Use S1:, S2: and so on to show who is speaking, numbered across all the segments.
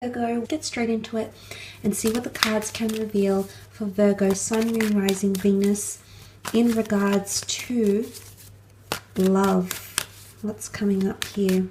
S1: Virgo, get straight into it and see what the cards can reveal for Virgo, Sun, Moon, Rising, Venus in regards to love. What's coming up here?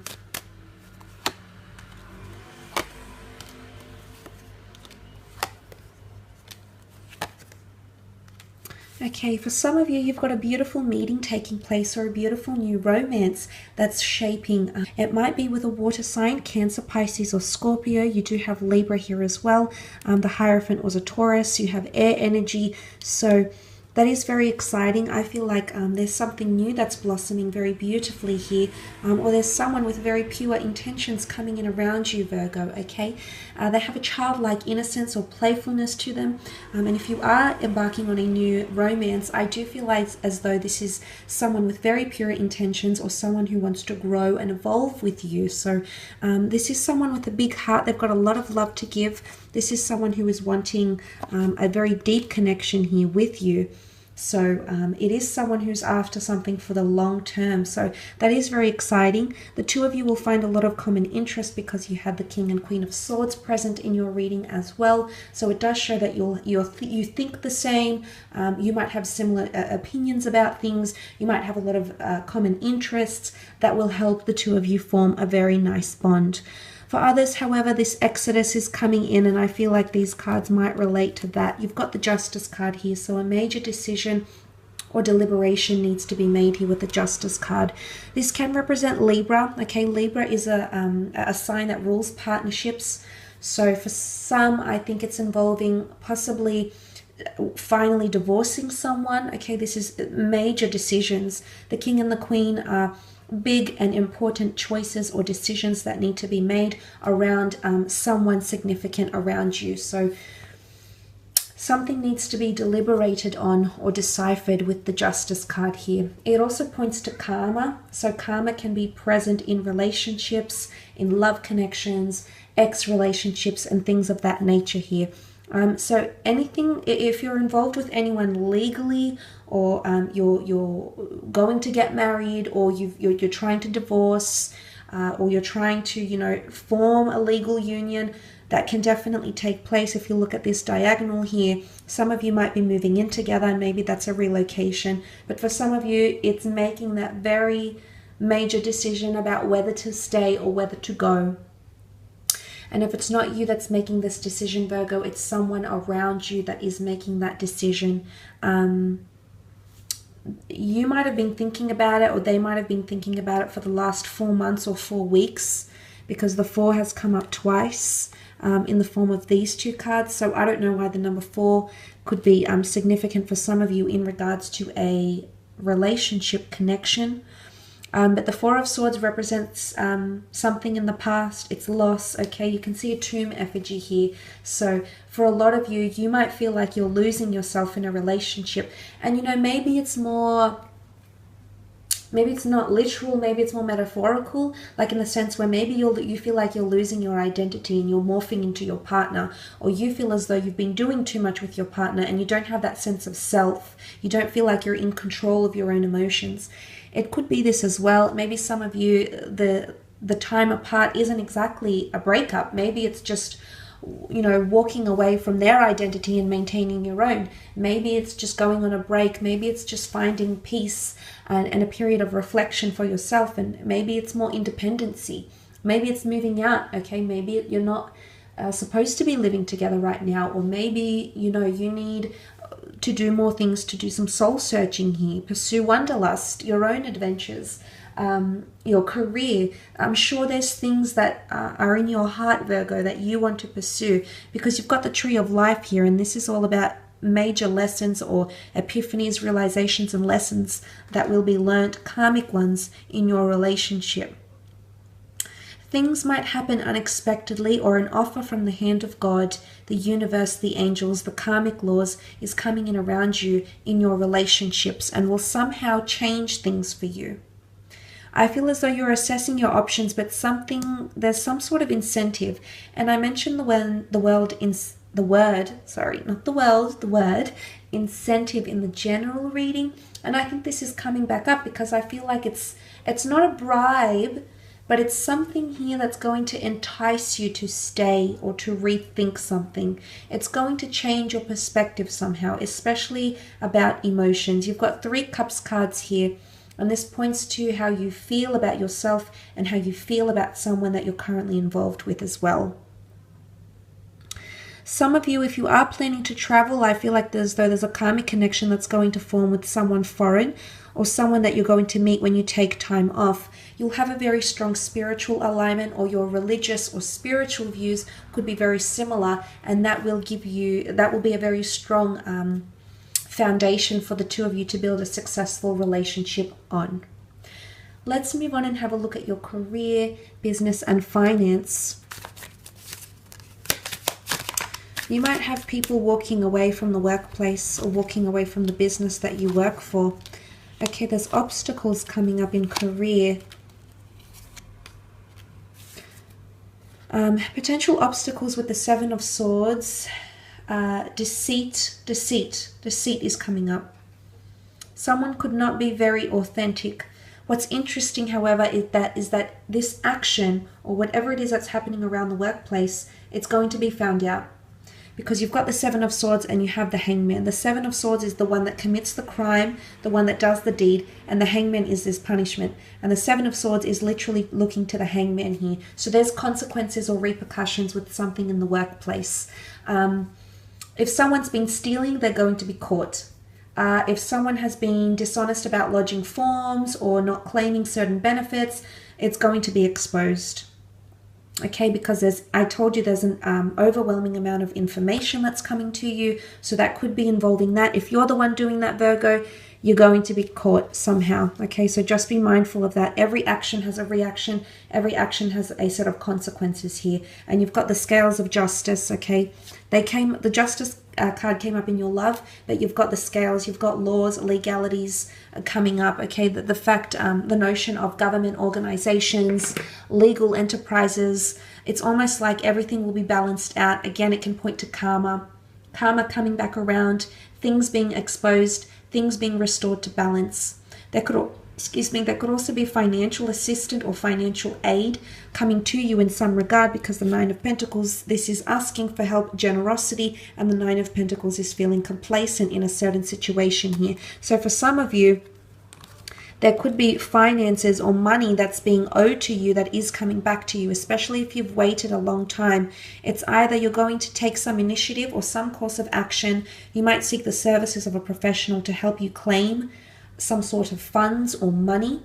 S1: Okay, for some of you, you've got a beautiful meeting taking place or a beautiful new romance that's shaping. It might be with a water sign, Cancer, Pisces, or Scorpio. You do have Libra here as well. The Hierophant was a Taurus. You have air energy. So that is very exciting. I feel like there's something new that's blossoming very beautifully here. Or there's someone with very pure intentions coming in around you, Virgo, okay? They have a childlike innocence or playfulness to them. And if you are embarking on a new romance, I do feel like as though this is someone with very pure intentions or someone who wants to grow and evolve with you. So this is someone with a big heart. They've got a lot of love to give. This is someone who is wanting a very deep connection here with you. So it is someone who's after something for the long term. So that is very exciting. The two of you will find a lot of common interest because you have the King and Queen of Swords present in your reading as well. So it does show that you think the same. You might have similar opinions about things. You might have a lot of common interests that will help the two of you form a very nice bond. For others, however, this exodus is coming in, and I feel like these cards might relate to that. You've got the Justice card here, so a major decision or deliberation needs to be made here with the Justice card. This can represent Libra. Okay, Libra is a sign that rules partnerships. So for some, I think it's involving possibly finally divorcing someone. Okay, this is major decisions. The King and the Queen are big and important choices or decisions that need to be made around someone significant around you. So something needs to be deliberated on or deciphered with the Justice card here. It also points to karma. So karma can be present in relationships, in love connections, ex-relationships, and things of that nature here. So anything, if you're involved with anyone legally, or you're going to get married, or you're trying to divorce, or you're trying to, form a legal union, that can definitely take place. If you look at this diagonal here, some of you might be moving in together, and maybe that's a relocation. But for some of you, it's making that very major decision about whether to stay or whether to go. And if it's not you that's making this decision, Virgo, it's someone around you that is making that decision. You might have been thinking about it, or they might have been thinking about it for the last 4 months or 4 weeks, because the 4 has come up twice in the form of these two cards. So I don't know why the number 4 could be significant for some of you in regards to a relationship connection. But the 4 of Swords represents something in the past. It's loss, okay? You can see a tomb effigy here. So for a lot of you, you might feel like you're losing yourself in a relationship. And, maybe it's not literal, maybe it's more metaphorical, like in the sense where maybe you feel like you're losing your identity and you're morphing into your partner, or you feel as though you've been doing too much with your partner and you don't have that sense of self. You don't feel like you're in control of your own emotions. It could be this as well. Maybe some of you, the time apart isn't exactly a breakup. Maybe it's just, walking away from their identity and maintaining your own. Maybe it's just going on a break. Maybe it's just finding peace and a period of reflection for yourself. And maybe it's more independency. Maybe it's moving out, okay? Maybe you're not supposed to be living together right now. Or maybe, you need to do more things, to do some soul searching here, pursue wanderlust, your own adventures, your career. I'm sure there's things that are in your heart, Virgo, that you want to pursue, because you've got the Tree of Life here, and this is all about major lessons or epiphanies, realizations, and lessons that will be learnt, karmic ones, in your relationship. Things might happen unexpectedly, or an offer from the hand of God, the universe, the angels, the karmic laws is coming in around you in your relationships and will somehow change things for you. I feel as though you're assessing your options, but there's some sort of incentive. And I mentioned the word incentive in the general reading. And I think this is coming back up because I feel like it's not a bribe but it's something here that's going to entice you to stay or to rethink something. It's going to change your perspective somehow, especially about emotions. You've got 3 Cups cards here, and this points to how you feel about yourself and how you feel about someone that you're currently involved with as well. Some of you, if you are planning to travel, I feel like there's a karmic connection that's going to form with someone foreign or someone that you're going to meet when you take time off. You'll have a very strong spiritual alignment, or your religious or spiritual views could be very similar, and that will be a very strong foundation for the 2 of you to build a successful relationship on. Let's move on and have a look at your career, business, and finance. You might have people walking away from the workplace or walking away from the business that you work for. Okay, there's obstacles coming up in career. Potential obstacles with the 7 of Swords. Deceit is coming up. Someone could not be very authentic. What's interesting, however, is that this action, or whatever it is that's happening around the workplace, it's going to be found out. Because you've got the 7 of Swords and you have the Hangman. The 7 of Swords is the one that commits the crime, the one that does the deed, and the Hangman is this punishment. And the 7 of Swords is literally looking to the Hangman here. So there's consequences or repercussions with something in the workplace. If someone's been stealing, they're going to be caught. If someone has been dishonest about lodging forms or not claiming certain benefits, it's going to be exposed. Okay, because I told you there's an overwhelming amount of information that's coming to you, so that could be involving that. If you're the one doing that, Virgo, you're going to be caught somehow. Okay, so just be mindful of that. Every action has a reaction. Every action has a set of consequences here. And you've got the scales of justice, okay? The justice card came up in your love, but you've got the scales, you've got laws, legalities coming up, okay? The fact, the notion of government organizations, legal enterprises, it's almost like everything will be balanced out. Again, it can point to karma coming back around, things being exposed, things being restored to balance. There could also be financial assistance or financial aid coming to you in some regard, because the 9 of Pentacles, this is asking for help, generosity, and the 9 of Pentacles is feeling complacent in a certain situation here. So for some of you, there could be finances or money that's being owed to you that is coming back to you, especially if you've waited a long time. It's either you're going to take some initiative or some course of action. You might seek the services of a professional to help you claim some sort of funds or money.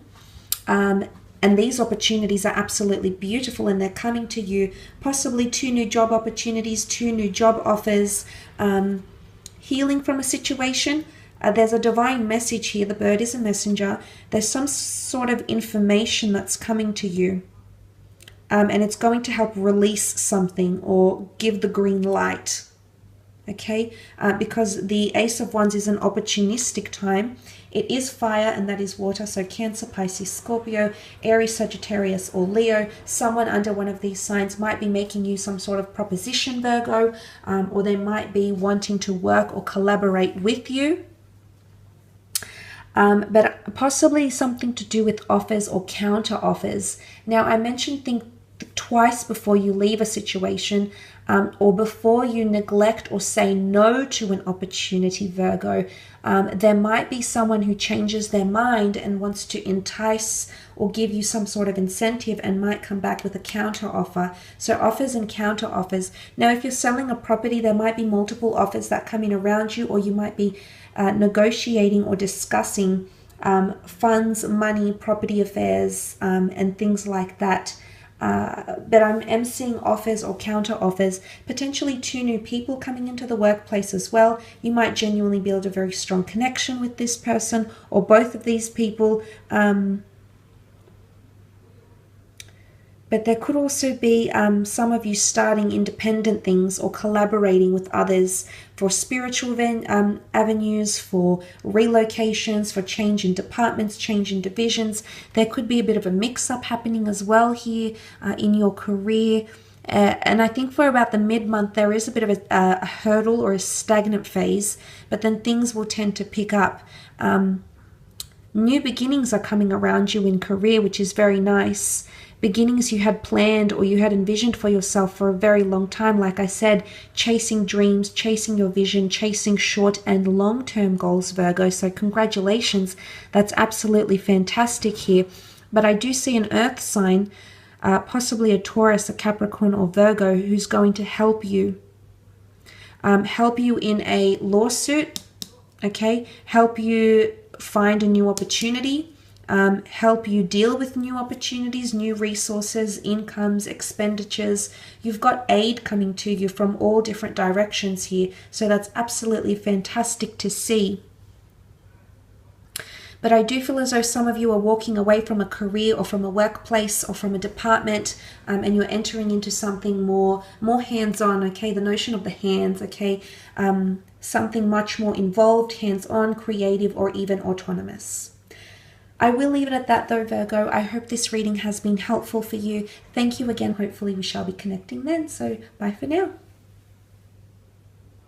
S1: And these opportunities are absolutely beautiful, and they're coming to you. Possibly 2 new job opportunities, 2 new job offers, healing from a situation. There's a divine message here. The bird is a messenger. There's some sort of information that's coming to you. And it's going to help release something or give the green light. Okay? Because the Ace of Wands is an opportunistic time. It is fire, and that is water. So Cancer, Pisces, Scorpio, Aries, Sagittarius, or Leo. Someone under one of these signs might be making you some sort of proposition, Virgo. Or they might be wanting to work or collaborate with you. But possibly something to do with offers or counter offers. Now, I mentioned think twice before you leave a situation, or before you neglect or say no to an opportunity, Virgo. There might be someone who changes their mind and wants to entice or give you some sort of incentive and might come back with a counter offer. So offers and counter offers. Now, if you're selling a property, there might be multiple offers that come in around you, or you might be negotiating or discussing funds, money, property affairs, and things like that. But I'm seeing offers or counter offers, potentially 2 new people coming into the workplace as well. You might genuinely build a very strong connection with this person or both of these people. But there could also be some of you starting independent things or collaborating with others for spiritual avenues, for relocations, for change in departments, change in divisions. There could be a bit of a mix-up happening as well here in your career. And I think for about the mid-month, there is a bit of a hurdle or a stagnant phase, but then things will tend to pick up. New beginnings are coming around you in career, which is very nice, beginnings you had planned or you had envisioned for yourself for a very long time. Like I said, chasing dreams, chasing your vision, chasing short and long-term goals, Virgo. So congratulations. That's absolutely fantastic here. But I do see an earth sign, possibly a Taurus, a Capricorn, or Virgo, who's going to help you. Help you in a lawsuit, okay? Help you find a new opportunity. Help you deal with new opportunities, new resources, incomes, expenditures. You've got aid coming to you from all different directions here. So that's absolutely fantastic to see. But I do feel as though some of you are walking away from a career or from a workplace or from a department, and you're entering into something more hands-on, okay? The notion of the hands, okay? Something much more involved, hands-on, creative, or even autonomous. I will leave it at that though, Virgo. I hope this reading has been helpful for you. Thank you again. Hopefully we shall be connecting then. So bye for now.